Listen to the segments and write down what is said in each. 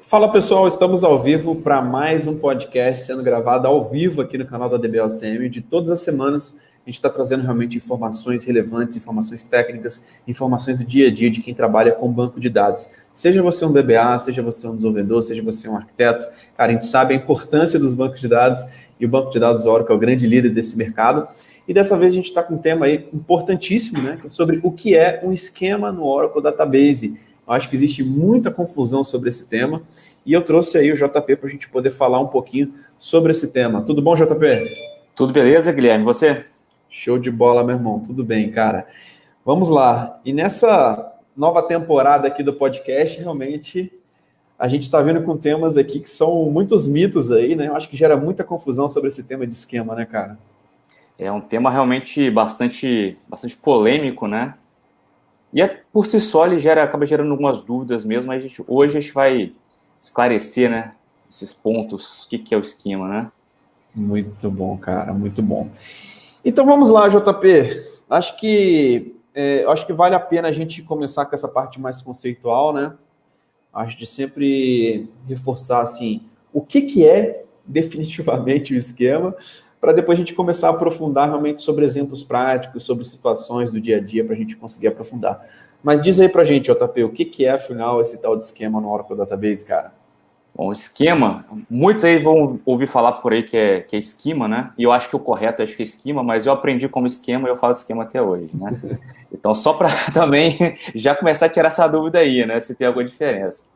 Fala pessoal, estamos ao vivo para mais um podcast sendo gravado ao vivo aqui no canal da DBLCM. De todas as semanas a gente está trazendo realmente informações relevantes, informações técnicas, informações do dia a dia de quem trabalha com banco de dados. Seja você um DBA, seja você um desenvolvedor, seja você um arquiteto, cara, a gente sabe a importância dos bancos de dados e o banco de dados Oracle é o grande líder desse mercado. E dessa vez a gente está com um tema aí importantíssimo, né, sobre o que é um esquema no Oracle Database. Eu acho que existe muita confusão sobre esse tema e eu trouxe aí o JP para a gente poder falar um pouquinho sobre esse tema. Tudo bom, JP? Tudo beleza, Guilherme? Você? Show de bola, meu irmão. Tudo bem, cara. Vamos lá. E nessa nova temporada aqui do podcast, realmente, a gente está vindo com temas aqui que são muitos mitos aí, né? Eu acho que gera muita confusão sobre esse tema de esquema, né, cara? É um tema realmente bastante polêmico, né? E por si só ele acaba gerando algumas dúvidas mesmo, mas hoje a gente vai esclarecer, né, esses pontos, o que é o esquema, né? Muito bom, cara, muito bom. Então vamos lá, JP. Acho que vale a pena a gente começar com essa parte mais conceitual, né? Acho de sempre reforçar assim, o que é definitivamente o esquema, para depois a gente começar a aprofundar realmente sobre exemplos práticos, sobre situações do dia a dia, para a gente conseguir aprofundar. Mas diz aí para a gente, JP, o que é, afinal, esse tal de esquema no Oracle Database, cara? Bom, esquema, muitos aí vão ouvir falar por aí que é esquema, né? E eu acho que o correto é esquema, mas eu aprendi como esquema e eu falo esquema até hoje, né? Então, só para também já começar a tirar essa dúvida aí, né? Se tem alguma diferença.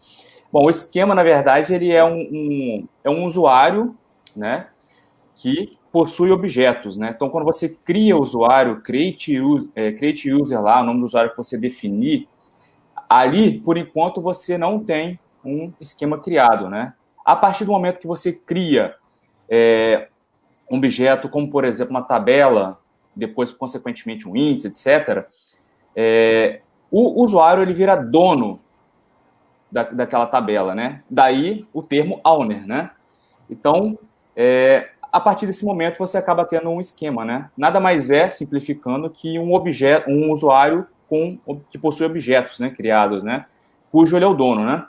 Bom, o esquema, na verdade, ele é um usuário, né? Que possui objetos, né? Então, quando você cria o usuário, create user lá, o nome do usuário que você definir, ali, por enquanto, você não tem um esquema criado, né? A partir do momento que você cria um objeto, como, por exemplo, uma tabela, depois, consequentemente, um índice, etc., o usuário, ele vira dono daquela tabela, né? Daí, o termo owner, né? Então, a partir desse momento, você acaba tendo um esquema, né? Nada mais é, simplificando, que um usuário que possui objetos, né, criados, né? Cujo ele é o dono, né?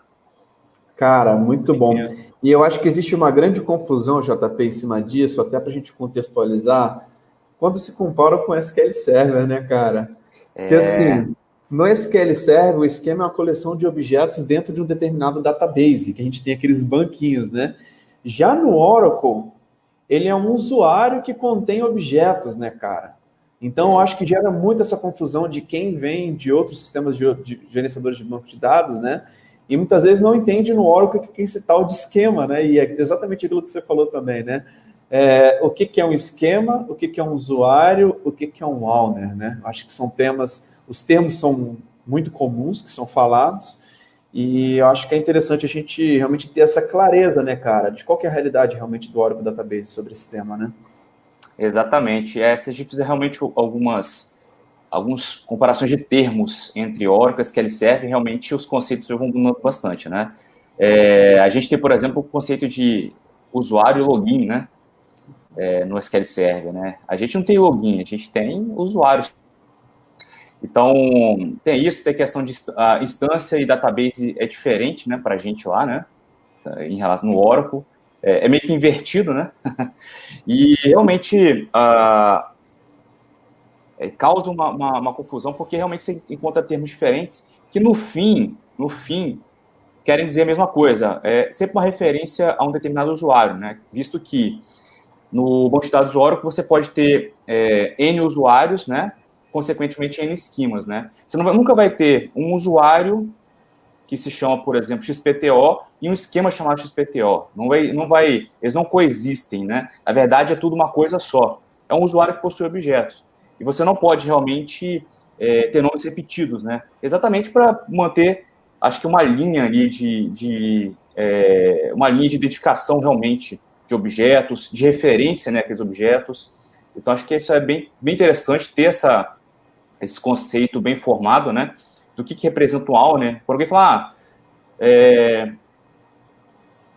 Cara, muito bom. E eu acho que existe uma grande confusão, JP, em cima disso, até para a gente contextualizar, quando se compara com SQL Server, né, cara? Porque assim, no SQL Server, o esquema é uma coleção de objetos dentro de um determinado database, que a gente tem aqueles banquinhos, né? Já no Oracle, ele é um usuário que contém objetos, né, cara? Então, eu acho que gera muito essa confusão de quem vem de outros sistemas de gerenciadores de banco de dados, né? E muitas vezes não entende no Oracle o que é esse tal de esquema, né? E é exatamente aquilo que você falou também, né? O que é um esquema, o que é um usuário, o que é um owner, né? Acho que são os termos são muito comuns, que são falados, e eu acho que é interessante a gente realmente ter essa clareza, né, cara, de qual que é a realidade realmente do Oracle Database sobre esse tema, né? Exatamente. Se a gente fizer realmente algumas comparações de termos entre Oracle e SQL Server, realmente os conceitos vão mudando bastante, né? A gente tem, por exemplo, o conceito de usuário e login, né? No SQL Server, né? A gente não tem login, a gente tem usuários. Então, tem isso, tem a questão de instância e database é diferente, né, para a gente lá, né? Em relação no Oracle. É meio que invertido, né? E realmente causa uma confusão, porque realmente você encontra termos diferentes que no fim, querem dizer a mesma coisa. É sempre uma referência a um determinado usuário, né? Visto que no banco de dados Oracle você pode ter N usuários, né? Consequentemente, N esquemas, né? Você nunca vai ter um usuário que se chama, por exemplo, XPTO e um esquema chamado XPTO. Eles não coexistem, né? Na verdade, é tudo uma coisa só. É um usuário que possui objetos. E você não pode realmente ter nomes repetidos, né? Exatamente para manter, acho que uma linha ali uma linha de identificação realmente de objetos, de referência, né, aqueles objetos. Então, acho que isso é bem interessante ter esse conceito bem formado, né? Do que representa um owner. Por alguém falar,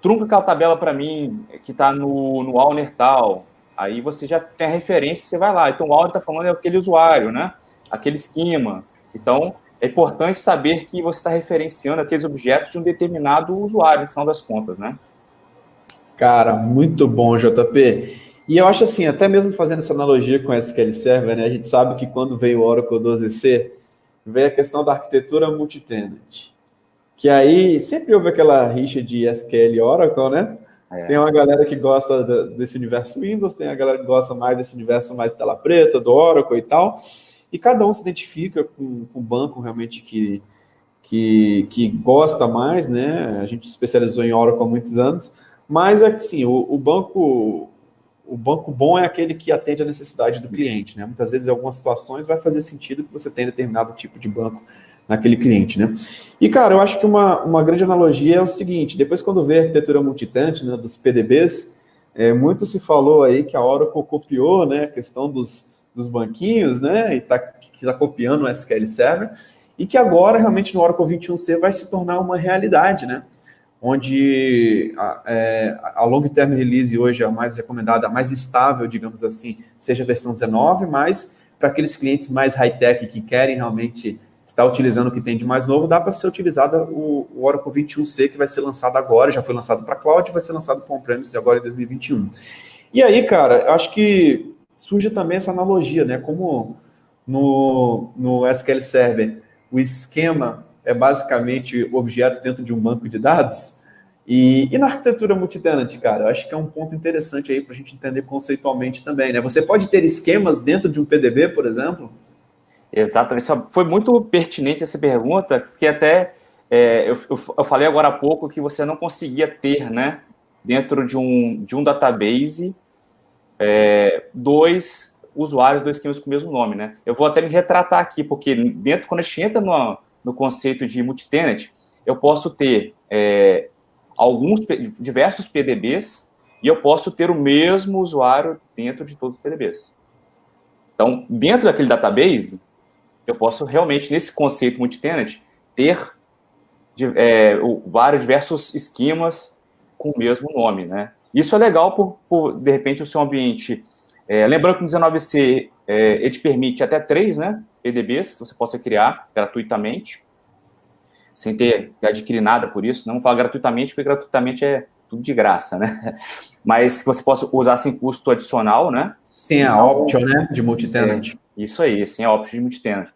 trunca aquela tabela para mim que está no owner tal. Aí você já tem a referência, você vai lá. Então, o owner está falando é aquele usuário, né? Aquele esquema. Então, é importante saber que você está referenciando aqueles objetos de um determinado usuário, no final das contas, né? Cara, muito bom, JP. E eu acho assim, até mesmo fazendo essa analogia com SQL Server, né, a gente sabe que quando veio o Oracle 12c, veio a questão da arquitetura multitenant. Que aí sempre houve aquela rixa de SQL e Oracle, né? Tem uma galera que gosta desse universo Windows, tem a galera que gosta mais desse universo mais tela preta, do Oracle e tal. E cada um se identifica com o banco realmente que gosta mais, né? A gente se especializou em Oracle há muitos anos, mas é que sim, o banco bom é aquele que atende à necessidade do cliente, né? Muitas vezes, em algumas situações, vai fazer sentido que você tenha determinado tipo de banco naquele cliente, né? E, cara, eu acho que uma grande analogia é o seguinte, depois quando veio a arquitetura multitenant, né, dos PDBs, muito se falou aí que a Oracle copiou, né, a questão dos banquinhos, né, e que tá copiando o SQL Server, e que agora, realmente, no Oracle 21c vai se tornar uma realidade, né? Onde a long term release hoje é a mais recomendada, a mais estável, digamos assim, seja a versão 19, mas para aqueles clientes mais high-tech que querem realmente estar utilizando o que tem de mais novo, dá para ser utilizada o Oracle 21c, que vai ser lançado agora, já foi lançado para cloud, vai ser lançado para on-premise agora em 2021. E aí, cara, eu acho que surge também essa analogia, né? Como no SQL Server o esquema é basicamente objetos dentro de um banco de dados. E na arquitetura multitenant, cara, eu acho que é um ponto interessante aí para a gente entender conceitualmente também, né? Você pode ter esquemas dentro de um PDB, por exemplo? Exatamente. Foi muito pertinente essa pergunta, porque até eu falei agora há pouco que você não conseguia ter, né, dentro de um database, dois usuários, dois esquemas com o mesmo nome, né? Eu vou até me retratar aqui, porque quando a gente entra no conceito de multitenant, eu posso ter diversos PDBs e eu posso ter o mesmo usuário dentro de todos os PDBs. Então, dentro daquele database, eu posso realmente, nesse conceito multitenant, ter vários diversos esquemas com o mesmo nome, né? Isso é legal de repente, o seu ambiente... lembrando que o 19c, ele te permite até 3, né, PDBs que você possa criar gratuitamente, sem ter que adquirir nada por isso. Não vou falar gratuitamente, porque gratuitamente é tudo de graça, né? Mas que você possa usar sem custo adicional, né? Sem a option, né, de multitenant. Isso aí, sem a option de multitenant.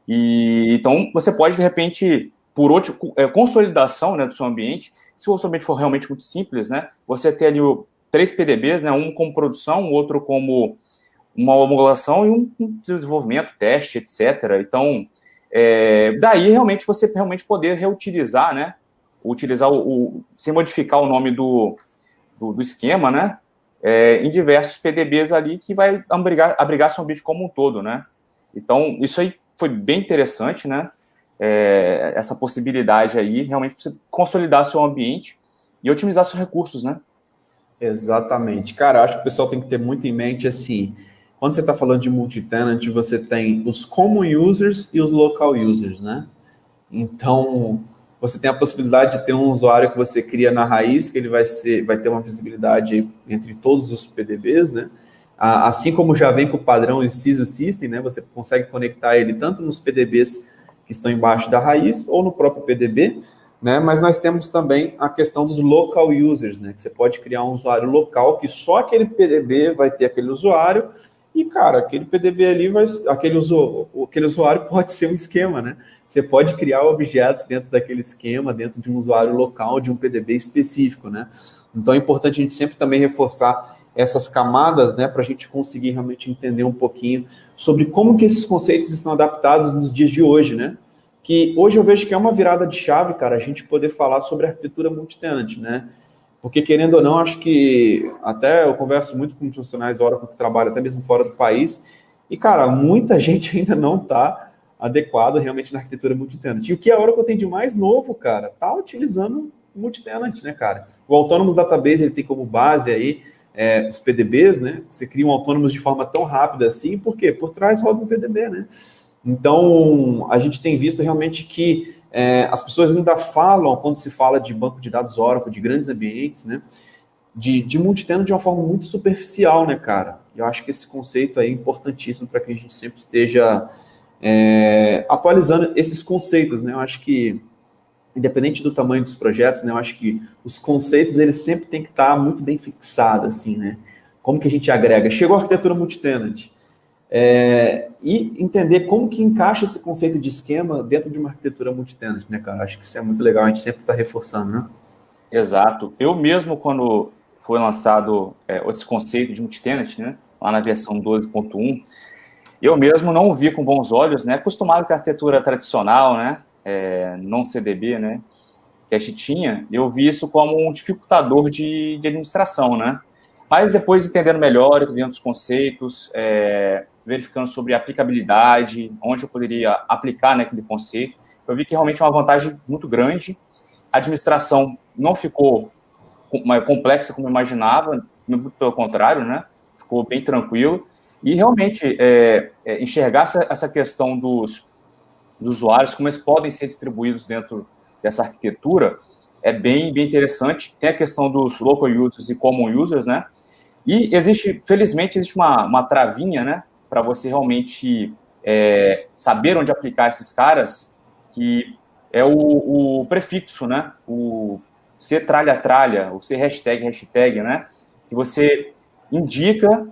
Então, você pode, de repente, por consolidação, né, do seu ambiente, se o seu ambiente for realmente muito simples, né, você ter ali 3 PDBs, né, um como produção, outro como uma homologação e um desenvolvimento, teste, etc. Então, daí realmente você poder reutilizar, né, utilizar sem modificar o nome do esquema, né, em diversos PDBs ali que vai abrigar seu ambiente como um todo, né. Então, isso aí foi bem interessante, né, essa possibilidade aí, realmente, para você consolidar seu ambiente e otimizar seus recursos, né. Exatamente. Cara, eu acho que o pessoal tem que ter muito em mente, assim, quando você está falando de multitenant, você tem os common users e os local users, né? Então, você tem a possibilidade de ter um usuário que você cria na raiz, que ele vai ter uma visibilidade entre todos os PDBs, né? Assim como já vem com o padrão ISO System, né? Você consegue conectar ele tanto nos PDBs que estão embaixo da raiz ou no próprio PDB, né? Mas nós temos também a questão dos local users, né? Que você pode criar um usuário local que só aquele PDB vai ter aquele usuário e, cara, aquele PDB ali aquele usuário pode ser um esquema, né? Você pode criar objetos dentro daquele esquema, dentro de um usuário local, de um PDB específico, né? Então é importante a gente sempre também reforçar essas camadas, né, para a gente conseguir realmente entender um pouquinho sobre como que esses conceitos estão adaptados nos dias de hoje, né? Que hoje eu vejo que é uma virada de chave, cara, a gente poder falar sobre arquitetura multitenant, né? Porque, querendo ou não, acho que até eu converso muito com profissionais Oracle que trabalham até mesmo fora do país, e, cara, muita gente ainda não está adequada realmente na arquitetura multitenant. E o que a Oracle tem de mais novo, cara, tá utilizando multitenant, né, cara? O Autonomous Database, ele tem como base aí os PDBs, né? Você cria um Autonomous de forma tão rápida assim, por quê? Por trás roda um PDB, né? Então, a gente tem visto realmente que as pessoas ainda falam, quando se fala de banco de dados Oracle, de grandes ambientes, né, de multitenant de uma forma muito superficial, né, cara? Eu acho que esse conceito aí é importantíssimo para que a gente sempre esteja atualizando esses conceitos, né? Eu acho que, independente do tamanho dos projetos, né? Eu acho que os conceitos, eles sempre têm que estar muito bem fixados, assim, né? Como que a gente agrega? Chegou a arquitetura multitenant, e entender como que encaixa esse conceito de esquema dentro de uma arquitetura multitenant, né, cara? Acho que isso é muito legal, a gente sempre está reforçando, né? Exato. Eu mesmo, quando foi lançado esse conceito de multitenant, né, lá na versão 12.1, eu mesmo não o vi com bons olhos, né, acostumado com a arquitetura tradicional, né, não CDB, né, que a gente tinha, eu vi isso como um dificultador de administração, né, mas depois entendendo melhor, entendendo os conceitos, verificando sobre a aplicabilidade, onde eu poderia aplicar, né, aquele conceito, eu vi que realmente é uma vantagem muito grande. A administração não ficou mais complexa como eu imaginava, muito pelo contrário, né? Ficou bem tranquilo. E realmente enxergar essa questão dos usuários, como eles podem ser distribuídos dentro dessa arquitetura, é bem interessante. Tem a questão dos local users e common users, né? E felizmente, existe uma travinha, né? Para você realmente saber onde aplicar esses caras, que é o prefixo, né? O ser tralha-tralha, o ser hashtag, né? Que você indica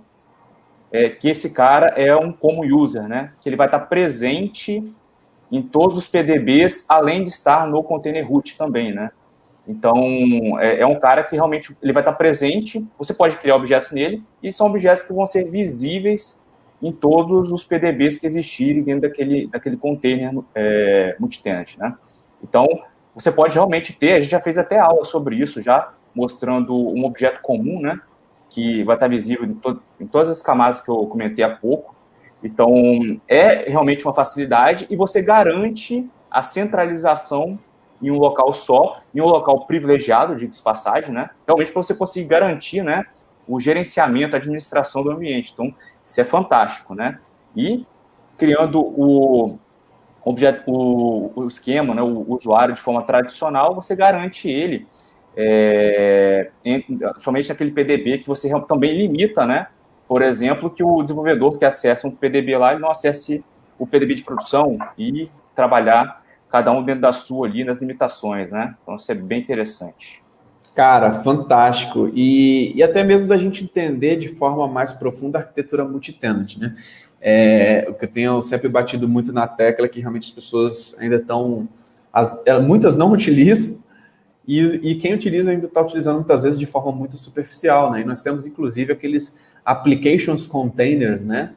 que esse cara é um common user, né? Que ele vai estar presente em todos os PDBs, além de estar no container root também, né? Então, é um cara que realmente ele vai estar presente, você pode criar objetos nele, e são objetos que vão ser visíveis em todos os PDBs que existirem dentro daquele container multitenant, né? Então, você pode realmente ter, a gente já fez até aula sobre isso, já mostrando um objeto comum, né? Que vai estar visível em todas as camadas que eu comentei há pouco. Então, é realmente uma facilidade, e você garante a centralização em um local só, em um local privilegiado, diga-se passagem, né? Realmente para você conseguir garantir, né, o gerenciamento, a administração do ambiente. Então, isso é fantástico, né? E criando o esquema, né, o usuário de forma tradicional, você garante ele somente naquele PDB que você também limita, né? Por exemplo, que o desenvolvedor que acessa um PDB lá, ele não acesse o PDB de produção e trabalhar cada um dentro da sua ali, nas limitações, né? Então, isso é bem interessante. Cara, fantástico. E até mesmo da gente entender de forma mais profunda a arquitetura multitenant, né? O que eu tenho sempre batido muito na tecla é que realmente as pessoas ainda estão... muitas não utilizam, e quem utiliza ainda está utilizando muitas vezes de forma muito superficial, né? E nós temos, inclusive, aqueles applications containers, né?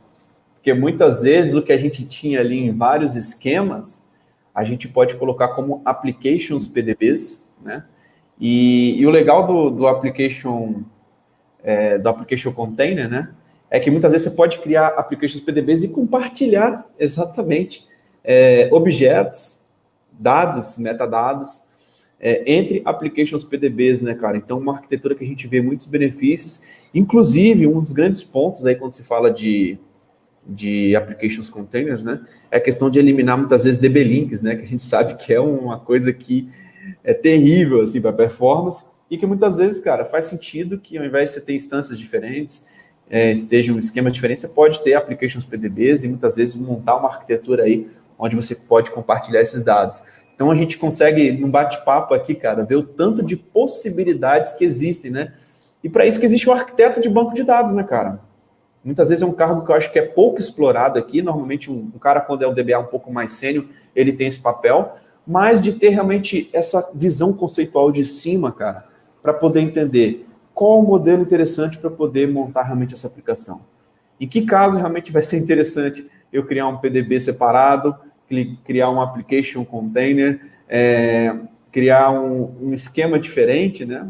Porque muitas vezes o que a gente tinha ali em vários esquemas, a gente pode colocar como applications PDBs, né? E o legal do application container, né? É que muitas vezes você pode criar applications PDBs e compartilhar exatamente objetos, dados, metadados, entre applications PDBs, né, cara? Então, uma arquitetura que a gente vê muitos benefícios, inclusive um dos grandes pontos aí quando se fala de applications containers, né, é a questão de eliminar muitas vezes DB links, né, que a gente sabe que é uma coisa que é terrível, assim, para performance, e que muitas vezes, cara, faz sentido que ao invés de você ter instâncias diferentes, estejam esquemas diferentes, você pode ter applications PDBs e muitas vezes montar uma arquitetura aí onde você pode compartilhar esses dados. Então a gente consegue, num bate-papo aqui, cara, ver o tanto de possibilidades que existem, né? E para isso que existe o arquiteto de banco de dados, né, cara? Muitas vezes é um cargo que eu acho que é pouco explorado aqui. Normalmente um cara, quando é um DBA um pouco mais sênior, ele tem esse papel, mas de ter realmente essa visão conceitual de cima, cara, para poder entender qual o modelo interessante para poder montar realmente essa aplicação. Em que caso realmente vai ser interessante eu criar um PDB separado, criar um application container, criar um esquema diferente, né?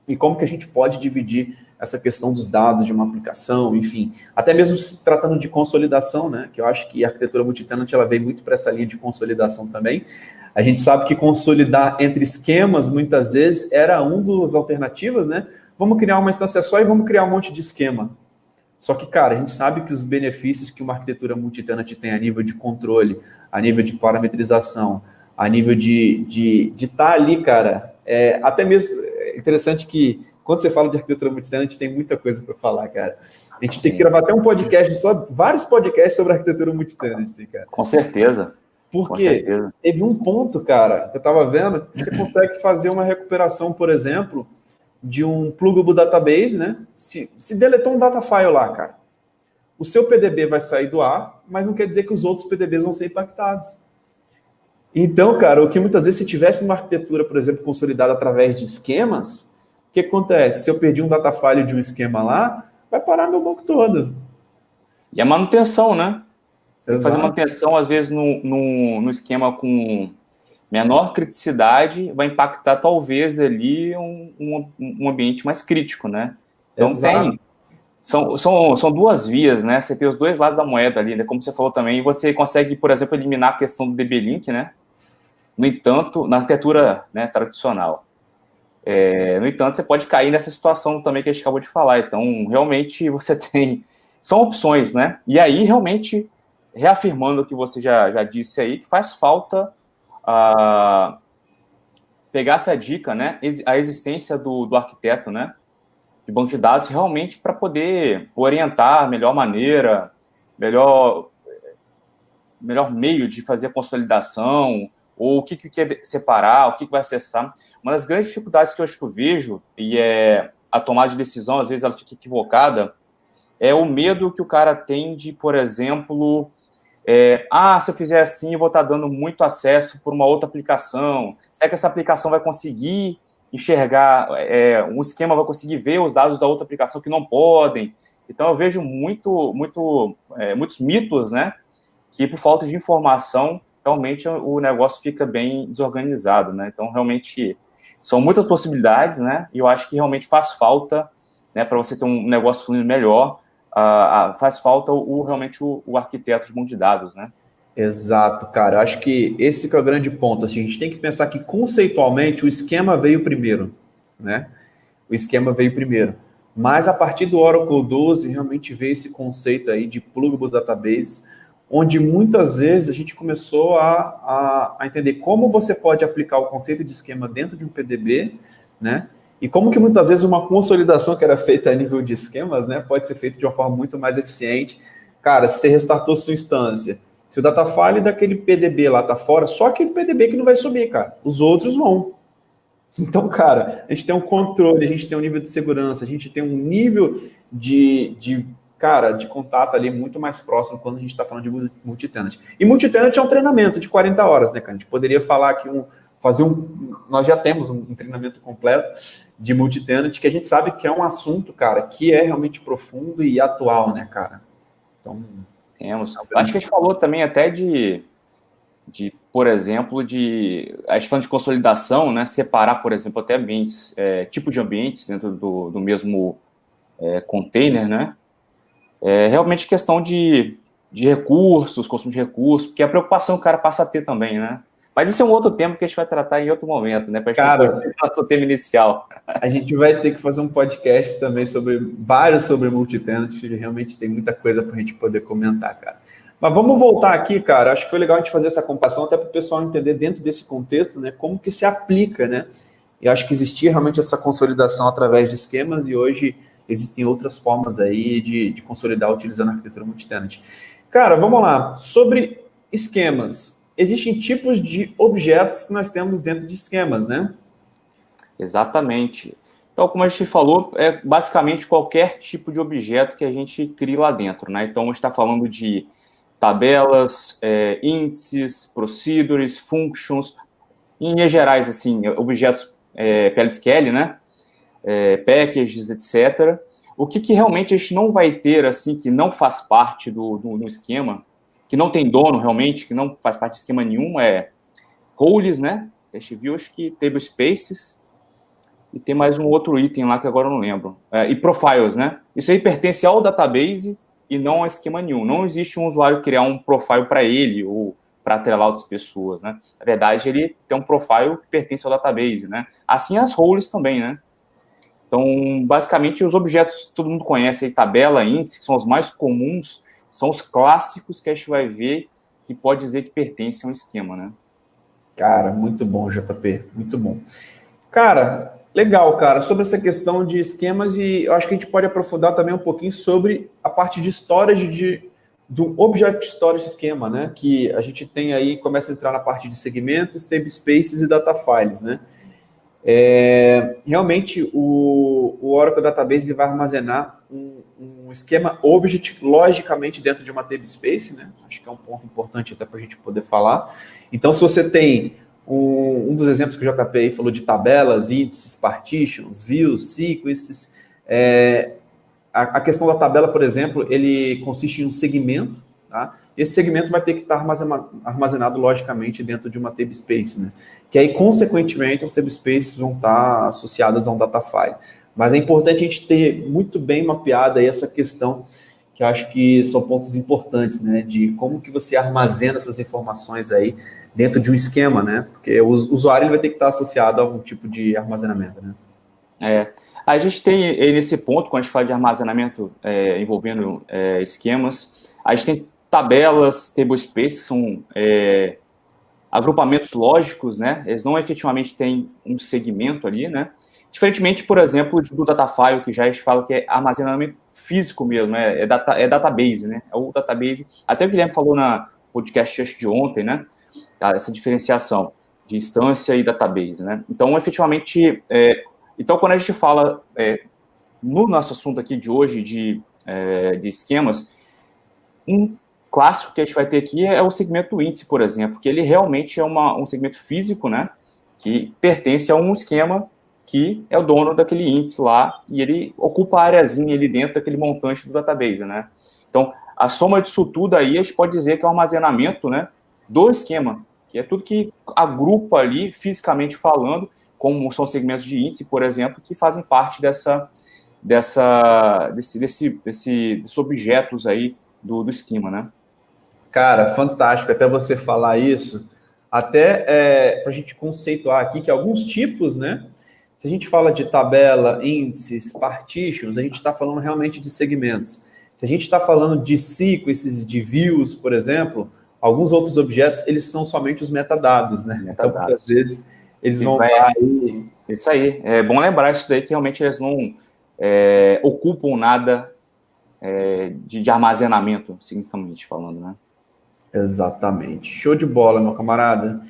E como que a gente pode dividir essa questão dos dados de uma aplicação, enfim, até mesmo se tratando de consolidação, né? Que eu acho que a arquitetura multitenant ela vem muito para essa linha de consolidação também. A gente sabe que consolidar entre esquemas, muitas vezes, era uma das alternativas, né? Vamos criar uma instância só e vamos criar um monte de esquema. Só que, cara, a gente sabe que os benefícios que uma arquitetura multitenant tem a nível de controle, a nível de parametrização, a nível de estar ali, cara, até mesmo é interessante que quando você fala de arquitetura multitenant, tem muita coisa para falar, cara. A gente tem que gravar até um podcast, vários podcasts sobre arquitetura multitenant, cara. Com certeza. Porque teve um ponto, cara, que eu estava vendo, que você consegue fazer uma recuperação, por exemplo, de um plugable database, né? Se deletou um data file lá, cara, o seu PDB vai sair do ar, mas não quer dizer que os outros PDBs vão ser impactados. Então, cara, o que muitas vezes, se tivesse uma arquitetura, por exemplo, consolidada através de esquemas, o que acontece? Se eu perdi um data file de um esquema lá, vai parar meu banco todo. E a manutenção, né? Você tem que fazer manutenção, às vezes, no esquema com menor criticidade, vai impactar, talvez, ali um ambiente mais crítico, né? Então, são duas vias, né? Você tem os dois lados da moeda ali, né? Como você falou também, você consegue, por exemplo, eliminar a questão do DB-Link, né? No entanto, na arquitetura, né, tradicional. No entanto, você pode cair nessa situação também que a gente acabou de falar. Então, realmente, você tem... São opções, né? E aí, realmente, reafirmando o que você já disse aí, que faz falta pegar essa dica, né? A existência do arquiteto, né? De banco de dados, realmente para poder orientar a melhor maneira, melhor meio de fazer a consolidação, ou o que quer separar, o que vai acessar. Uma das grandes dificuldades que eu vejo, e é a tomada de decisão, às vezes ela fica equivocada, é o medo que o cara tem de, por exemplo, se eu fizer assim, eu vou estar dando muito acesso por uma outra aplicação. Será que essa aplicação vai conseguir enxergar, um esquema vai conseguir ver os dados da outra aplicação que não podem? Então, eu vejo muitos mitos, né, que por falta de informação, realmente o negócio fica bem desorganizado, né? Então, realmente, são muitas possibilidades, né, e eu acho que realmente faz falta, né, para você ter um negócio fluindo melhor, faz falta realmente o arquiteto de banco de dados, né? Exato, cara. Eu acho que esse que é o grande ponto. Assim, a gente tem que pensar que, conceitualmente, o esquema veio primeiro, né? O esquema veio primeiro. Mas, a partir do Oracle 12, realmente veio esse conceito aí de pluggable database, onde muitas vezes a gente começou a entender como você pode aplicar o conceito de esquema dentro de um PDB, né? E como que muitas vezes uma consolidação que era feita a nível de esquemas, né, pode ser feita de uma forma muito mais eficiente. Cara, se você restartou sua instância, se o data file daquele PDB lá tá fora, só aquele PDB que não vai subir, cara. Os outros vão. Então, cara, a gente tem um controle, a gente tem um nível de segurança, a gente tem um nível de contato ali muito mais próximo quando a gente está falando de multitenant. E multitenant é um treinamento de 40 horas, né, cara? A gente poderia falar que nós já temos um treinamento completo de multitenant, que a gente sabe que é um assunto, cara, que é realmente profundo e atual, né, cara? Então, temos. Acho que a gente falou também até por exemplo, a gente falando de consolidação, né, separar, por exemplo, até ambientes, tipo de ambientes dentro do mesmo container, né? Realmente questão de recursos, consumo de recursos, porque a preocupação o cara passa a ter também, né? Mas esse é um outro tema que a gente vai tratar em outro momento, né? Para a gente não nosso tema inicial. A gente vai ter que fazer um podcast também sobre multitenant, que realmente tem muita coisa para a gente poder comentar, cara. Mas vamos voltar aqui, cara. Acho que foi legal a gente fazer essa comparação até para o pessoal entender dentro desse contexto, né, como que se aplica, né? E acho que existia realmente essa consolidação através de esquemas e hoje existem outras formas aí de consolidar utilizando a arquitetura multitenant. Cara, vamos lá. Sobre esquemas. Existem tipos de objetos que nós temos dentro de esquemas, né? Exatamente. Então, como a gente falou, é basicamente qualquer tipo de objeto que a gente cria lá dentro, né? Então, a gente está falando de tabelas, índices, procedures, functions, em linhas gerais, assim, objetos PLSQL, né? Packages, etc. O que realmente a gente não vai ter, assim, que não faz parte do esquema, que não tem dono realmente, que não faz parte de esquema nenhum, roles, né? A gente viu, acho que tablespaces, e tem mais um outro item lá que agora eu não lembro. E profiles, né? Isso aí pertence ao database e não a esquema nenhum. Não existe um usuário criar um profile para ele ou para atrelar outras pessoas, né? Na verdade, ele tem um profile que pertence ao database, né? Assim as roles também, né? Então, basicamente, os objetos que todo mundo conhece aí, tabela, índice, que são os mais comuns, são os clássicos que a gente vai ver que pode dizer que pertence a um esquema, né? Cara, muito bom, JP, muito bom. Cara, Legal, cara, sobre essa questão de esquemas, e eu acho que a gente pode aprofundar também um pouquinho sobre a parte de storage do Object Storage Esquema, né? Que a gente tem aí, começa a entrar na parte de segmentos, namespaces e data files, né? Realmente, o Oracle Database ele vai armazenar um esquema Object logicamente dentro de uma namespace, né? Acho que é um ponto importante até para a gente poder falar. Então, se você tem um dos exemplos que o JP aí falou de tabelas, índices, partitions, views, sequences, a questão da tabela, por exemplo, ele consiste em um segmento, tá? Esse segmento vai ter que estar armazenado logicamente dentro de uma namespace, né? Que aí, consequentemente, as namespaces vão estar associadas a um data file. Mas é importante a gente ter muito bem mapeada aí essa questão, que eu acho que são pontos importantes, né? De como que você armazena essas informações aí dentro de um esquema, né? Porque o usuário ele vai ter que estar associado a algum tipo de armazenamento, né? A gente tem nesse ponto, quando a gente fala de armazenamento envolvendo esquemas, a gente tem tabelas, tablespaces, que são agrupamentos lógicos, né? Eles não efetivamente têm um segmento ali, né? Diferentemente, por exemplo, do datafile, que já a gente fala que é armazenamento físico mesmo, é database, né? É o database. Até o Guilherme falou na podcast de ontem, né? Essa diferenciação de instância e database, né? Então, efetivamente, então, quando a gente fala no nosso assunto aqui de hoje de esquemas, um clássico que a gente vai ter aqui é o segmento do índice, por exemplo, que ele realmente é um segmento físico, né, que pertence a um esquema que é o dono daquele índice lá, e ele ocupa a areazinha ali dentro daquele montante do database, né. Então, a soma disso tudo aí, a gente pode dizer que é o armazenamento, né, do esquema, que é tudo que agrupa ali, fisicamente falando, como são segmentos de índice, por exemplo, que fazem parte desses objetos aí do esquema, né? Cara, fantástico até você falar isso. Até para a gente conceituar aqui que alguns tipos, né? Se a gente fala de tabela, índices, partitions, a gente está falando realmente de segmentos. Se a gente está falando de sequences, de views, por exemplo, alguns outros objetos, eles são somente os metadados, né? Então, muitas vezes, eles vão estar aí... Isso aí. É bom lembrar isso daí, que realmente eles não ocupam nada de armazenamento, significativamente falando, né? Exatamente. Show de bola, meu camarada.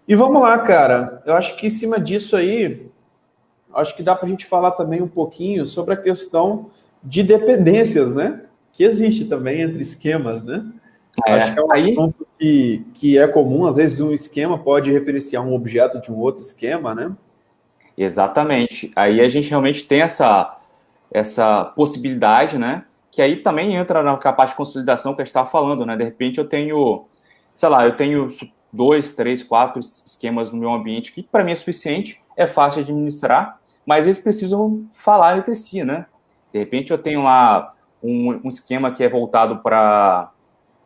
E vamos lá, cara. Eu acho que em cima disso aí, acho que dá para a gente falar também um pouquinho sobre a questão de dependências, né? Que existe também entre esquemas, né? Acho que é um assunto que é comum. Às vezes um esquema pode referenciar um objeto de um outro esquema, né? Exatamente. Aí a gente realmente tem essa possibilidade, né? Que aí também entra na parte de consolidação que a gente estava falando, né? De repente eu tenho, sei lá, 2, 3, 4 esquemas no meu ambiente que para mim é suficiente, é fácil de administrar, mas eles precisam falar entre si, né? De repente eu tenho lá um esquema que é voltado para,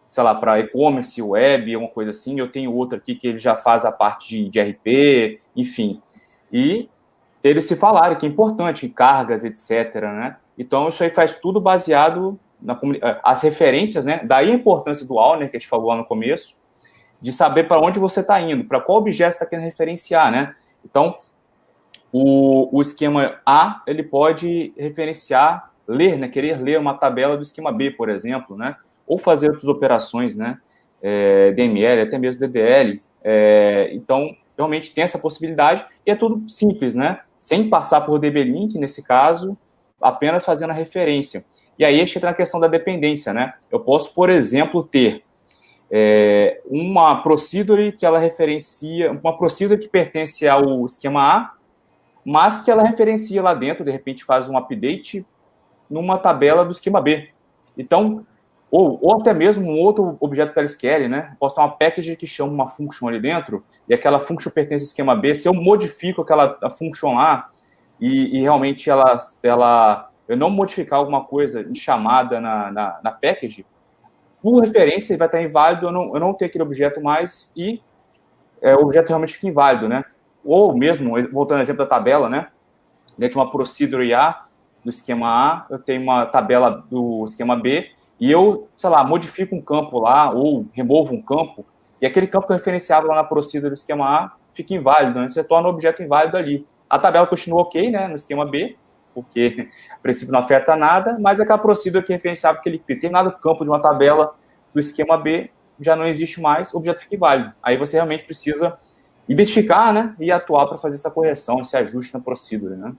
sei lá, para e-commerce, web, uma coisa assim, eu tenho outro aqui que ele já faz a parte de RP, enfim. E eles se falarem, que é importante, cargas, etc., né? Então, isso aí faz tudo baseado as referências, né? Daí a importância do owner, que a gente falou lá no começo, de saber para onde você está indo, para qual objeto você está querendo referenciar, né? Então, o esquema A, ele pode referenciar, ler, né? Querer ler uma tabela do esquema B, por exemplo, né? Ou fazer outras operações, né? DML, até mesmo DDL. Então, realmente tem essa possibilidade e é tudo simples, né? Sem passar por DB-Link, nesse caso, apenas fazendo a referência. E aí entra na questão da dependência, né? Eu posso, por exemplo, ter uma procedure que ela referencia, uma procedure que pertence ao esquema A, mas que ela referencia lá dentro, de repente faz um update numa tabela do esquema B. Então, ou até mesmo um outro objeto PLSQL, né? Posso ter uma package que chama uma function ali dentro, e aquela function pertence ao esquema B. Se eu modifico a function lá, e realmente eu não modificar alguma coisa em chamada na package, por referência, ele vai estar inválido, eu não tenho aquele objeto mais, e o objeto realmente fica inválido, né? Ou mesmo, voltando ao exemplo da tabela, né? Dentro de uma procedure A, do esquema A, eu tenho uma tabela do esquema B, e eu, sei lá, modifico um campo lá, ou removo um campo, e aquele campo que eu referenciava lá na procedure do esquema A fica inválido, né? Você torna o objeto inválido ali. A tabela continua ok, né, no esquema B, porque a princípio não afeta nada, mas aquela procedura que referenciava aquele determinado campo de uma tabela do esquema B já não existe mais, o objeto fica inválido. Aí você realmente precisa identificar, né, e atuar para fazer essa correção, esse ajuste na procedura, né?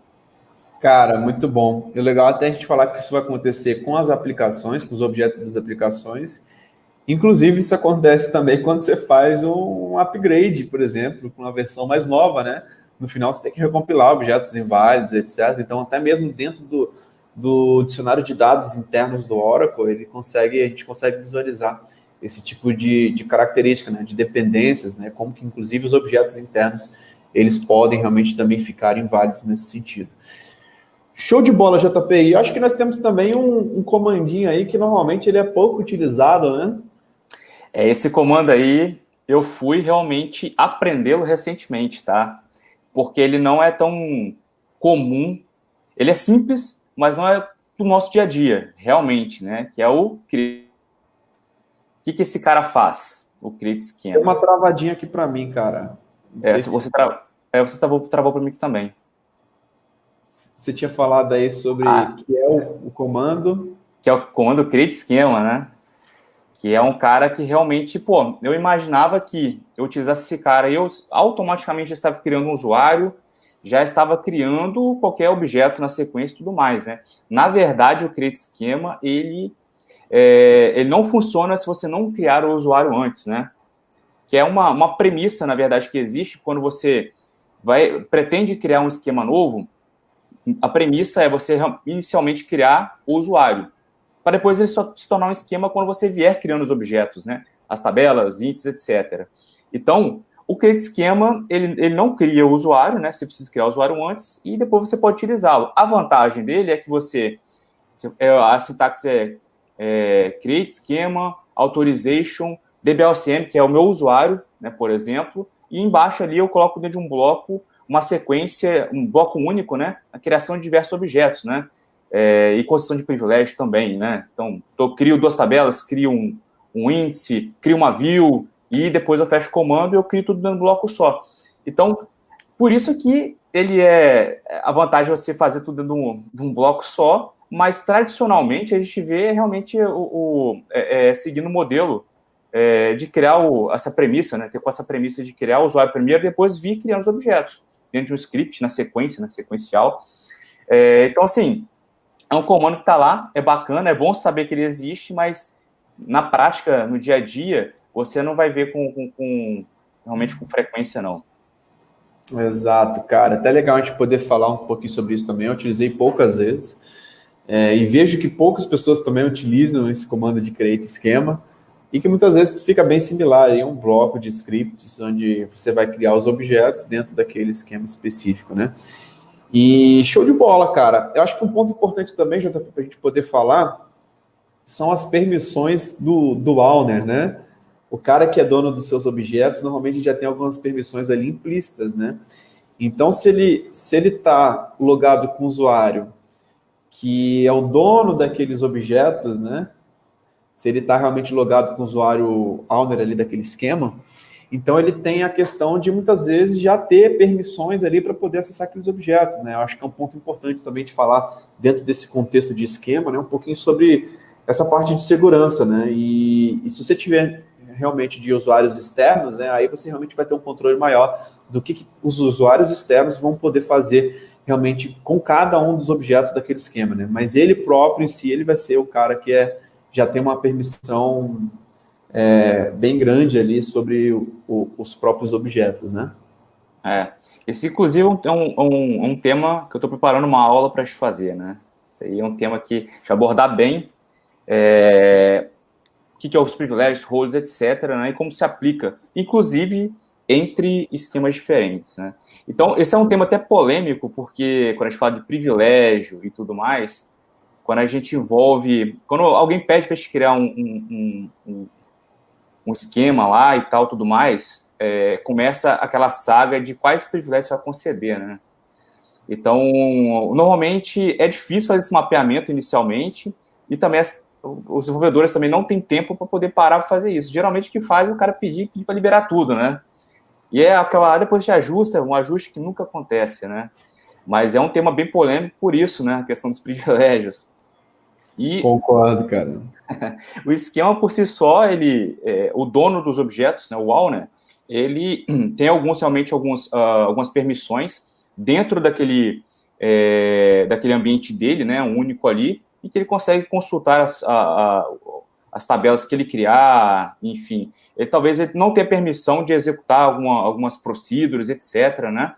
Cara, muito bom. E o legal é até a gente falar que isso vai acontecer com as aplicações, com os objetos das aplicações. Inclusive, isso acontece também quando você faz um upgrade, por exemplo, com uma versão mais nova, né? No final, você tem que recompilar objetos inválidos, etc. Então, até mesmo dentro do dicionário de dados internos do Oracle, a gente consegue visualizar esse tipo de característica, né? De dependências, né? Como que, inclusive, os objetos internos, eles podem realmente também ficar inválidos nesse sentido. Show de bola, JPI. Eu acho que nós temos também um comandinho aí que normalmente ele é pouco utilizado, né? Esse comando aí, eu fui realmente aprendê-lo recentemente, tá? Porque ele não é tão comum. Ele é simples, mas não é do nosso dia a dia, realmente, né? Que é o create. O que esse cara faz? O create schema. Tem uma travadinha aqui para mim, cara. Você travou para mim aqui também. Você tinha falado aí sobre que é o comando. Que é o comando create schema, né? Que é um cara que realmente, pô, eu imaginava que eu utilizasse esse cara e eu automaticamente estava criando um usuário, já estava criando qualquer objeto na sequência e tudo mais, né? Na verdade, o create schema, ele não funciona se você não criar o usuário antes, né? Que é uma premissa, na verdade, que existe quando você pretende criar um esquema novo. A premissa é você inicialmente criar o usuário, para depois ele só se tornar um esquema quando você vier criando os objetos, né? As tabelas, índices, etc. Então, o create schema, ele não cria o usuário, né? Você precisa criar o usuário antes e depois você pode utilizá-lo. A vantagem dele é que a sintaxe é create schema, authorization, dblcm, que é o meu usuário, né, por exemplo, e embaixo ali eu coloco dentro de um bloco uma sequência, um bloco único, né? A criação de diversos objetos, né? E concessão de privilégio também, né? Então, eu crio duas tabelas, crio um índice, crio uma view, e depois eu fecho o comando e eu crio tudo dentro de um bloco só. Então, por isso que a vantagem é você fazer tudo dentro de um bloco só, mas tradicionalmente a gente vê realmente seguindo o modelo de criar essa premissa, né? Ter com essa premissa de criar o usuário primeiro e depois vir criando os objetos dentro de um script, na sequência, sequencial. Então, assim, é um comando que está lá, é bacana, é bom saber que ele existe, mas na prática, no dia a dia, você não vai ver realmente com frequência, não. Exato, cara. Até legal a gente poder falar um pouquinho sobre isso também. Eu utilizei poucas vezes e vejo que poucas pessoas também utilizam esse comando de create esquema e que muitas vezes fica bem similar em um bloco de scripts onde você vai criar os objetos dentro daquele esquema específico, né? E show de bola, cara. Eu acho que um ponto importante também, JP, para a gente poder falar, são as permissões do owner, né? O cara que é dono dos seus objetos, normalmente já tem algumas permissões ali implícitas, né? Então, se ele está logado com o usuário que é o dono daqueles objetos, né? Se ele está realmente logado com o usuário owner ali daquele esquema, então ele tem a questão de muitas vezes já ter permissões ali para poder acessar aqueles objetos, né? Eu acho que é um ponto importante também de falar dentro desse contexto de esquema, né? Um pouquinho sobre essa parte de segurança, né? E se você tiver realmente de usuários externos, né? Aí você realmente vai ter um controle maior do que os usuários externos vão poder fazer realmente com cada um dos objetos daquele esquema, né? Mas ele próprio em si, ele vai ser o cara que já tem uma permissão bem grande ali sobre os próprios objetos, né? Esse, inclusive, é um tema que eu estou preparando uma aula para te fazer, né? Isso aí é um tema que deixa eu abordar bem o que é os privilégios, roles, etc., né? E como se aplica, inclusive, entre esquemas diferentes, né? Então, esse é um tema até polêmico, porque quando a gente fala de privilégio e tudo mais, quando a gente quando alguém pede para a gente criar um esquema lá e tal, tudo mais, começa aquela saga de quais privilégios você vai conceder, né? Então, normalmente, é difícil fazer esse mapeamento inicialmente, e também os desenvolvedores também não têm tempo para poder parar para fazer isso. Geralmente, o que faz é o cara pedir para liberar tudo, né? E é aquela, depois a gente ajusta, um ajuste que nunca acontece, né? Mas é um tema bem polêmico por isso, né? A questão dos privilégios. E concordo, cara. o esquema por si só, o dono dos objetos, né, o owner, ele tem realmente algumas permissões dentro daquele ambiente dele, né, um único ali, e que ele consegue consultar as tabelas que ele criar, enfim. Talvez ele não tenha permissão de executar algumas procedures, etc., né,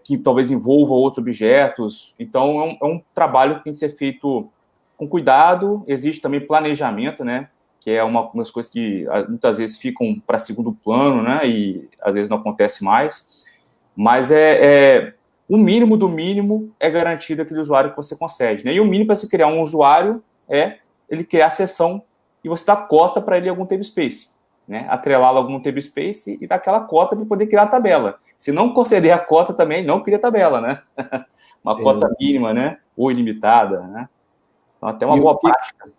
que talvez envolva outros objetos. Então, é um trabalho que tem que ser feito com cuidado. Existe também planejamento, né, que é uma das coisas que muitas vezes ficam para segundo plano, né, e às vezes não acontece mais, mas o mínimo do mínimo é garantido aquele usuário que você concede, né, e o mínimo para se criar um usuário é ele criar a sessão e você dá cota para ele em algum table space, né, atrelá-lo a algum table space e dar aquela cota para poder criar a tabela. Se não conceder a cota também, não cria tabela, né, uma cota mínima, né, ou ilimitada, né. Então, até uma boa prática.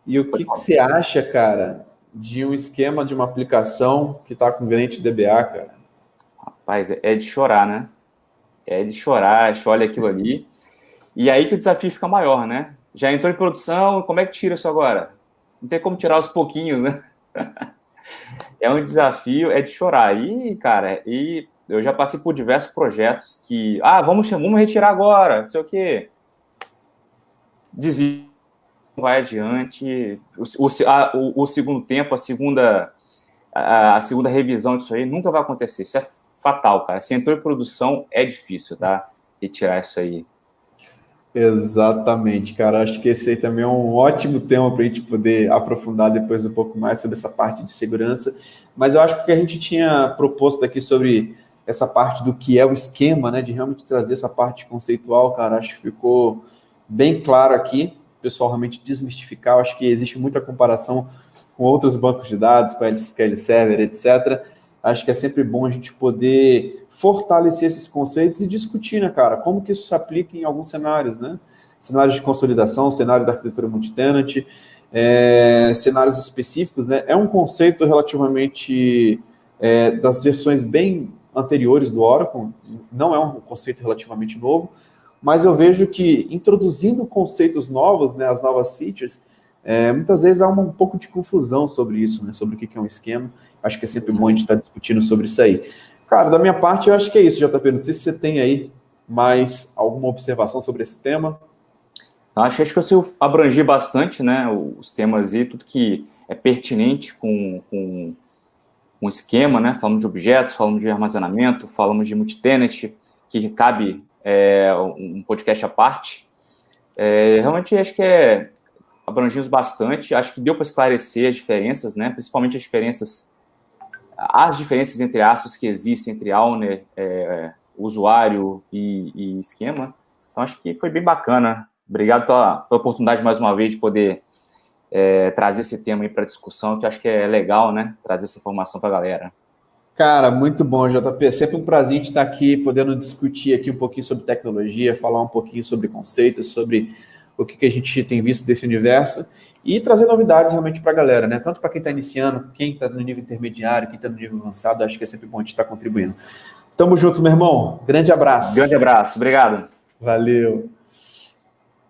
E o que você acha, cara, de um esquema de uma aplicação que está com grande DBA, cara? Rapaz, é de chorar, né? É de chorar, olha aquilo ali. E aí que o desafio fica maior, né? Já entrou em produção, como é que tira isso agora? Não tem como tirar aos pouquinhos, né? É um desafio, é de chorar. E, cara, eu já passei por diversos projetos que... vamos retirar agora, não sei o quê. Vai adiante, o segundo tempo, a segunda revisão disso aí nunca vai acontecer. Isso é fatal, cara. Se entrou em produção, é difícil, tá? Retirar isso aí. Exatamente, cara. Acho que esse aí também é um ótimo tema para a gente poder aprofundar depois um pouco mais sobre essa parte de segurança. Mas eu acho que o que a gente tinha proposto aqui sobre essa parte do que é o esquema, né, de realmente trazer essa parte conceitual, cara, acho que ficou bem claro aqui. O pessoal realmente desmistificar. Eu acho que existe muita comparação com outros bancos de dados, com a SQL Server, etc. Acho que é sempre bom a gente poder fortalecer esses conceitos e discutir, né, cara, como que isso se aplica em alguns cenários, né? Cenários de consolidação, cenário da arquitetura multitenant, cenários específicos, né? É um conceito relativamente das versões bem anteriores do Oracle, não é um conceito relativamente novo, mas eu vejo que introduzindo conceitos novos, né, as novas features, muitas vezes há um pouco de confusão sobre isso, né, sobre o que é um esquema. Acho que é sempre bom a gente estar discutindo sobre isso aí. Cara, da minha parte, eu acho que é isso, JP. Não sei se você tem aí mais alguma observação sobre esse tema. Acho que eu abrangi bastante, né, os temas e tudo que é pertinente com o esquema, né, falamos de objetos, falamos de armazenamento, falamos de multitenant, que cabe um podcast à parte. Realmente acho que abrangimos bastante, acho que deu para esclarecer as diferenças, né, principalmente as diferenças entre aspas que existem entre owner, usuário e esquema. Então acho que foi bem bacana. Obrigado pela oportunidade mais uma vez de poder trazer esse tema aí para discussão, que eu acho que é legal, né, trazer essa informação para a galera. Cara, muito bom, JP. Sempre um prazer de estar aqui, podendo discutir aqui um pouquinho sobre tecnologia, falar um pouquinho sobre conceitos, sobre o que a gente tem visto desse universo e trazer novidades realmente para a galera, né? Tanto para quem está iniciando, quem está no nível intermediário, quem está no nível avançado, acho que é sempre bom a gente estar contribuindo. Tamo junto, meu irmão. Grande abraço. Grande abraço. Obrigado. Valeu.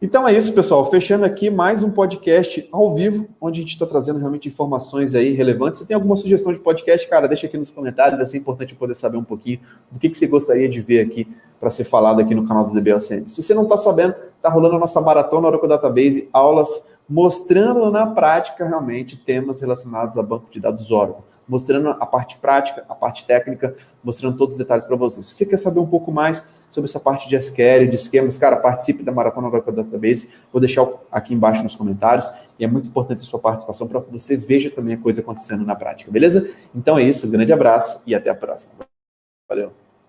Então é isso, pessoal. Fechando aqui mais um podcast ao vivo, onde a gente está trazendo realmente informações aí relevantes. Se tem alguma sugestão de podcast, cara, deixa aqui nos comentários. Vai ser importante eu poder saber um pouquinho do que você gostaria de ver aqui para ser falado aqui no canal do DBOCM. Se você não está sabendo, está rolando a nossa maratona Oracle Database, aulas mostrando na prática realmente temas relacionados a banco de dados Oracle. Mostrando a parte prática, a parte técnica, mostrando todos os detalhes para você. Se você quer saber um pouco mais sobre essa parte de SQL, de esquemas, cara, participe da Maratona Oracle Database. Vou deixar aqui embaixo nos comentários. E é muito importante a sua participação para que você veja também a coisa acontecendo na prática, beleza? Então é isso, um grande abraço e até a próxima. Valeu!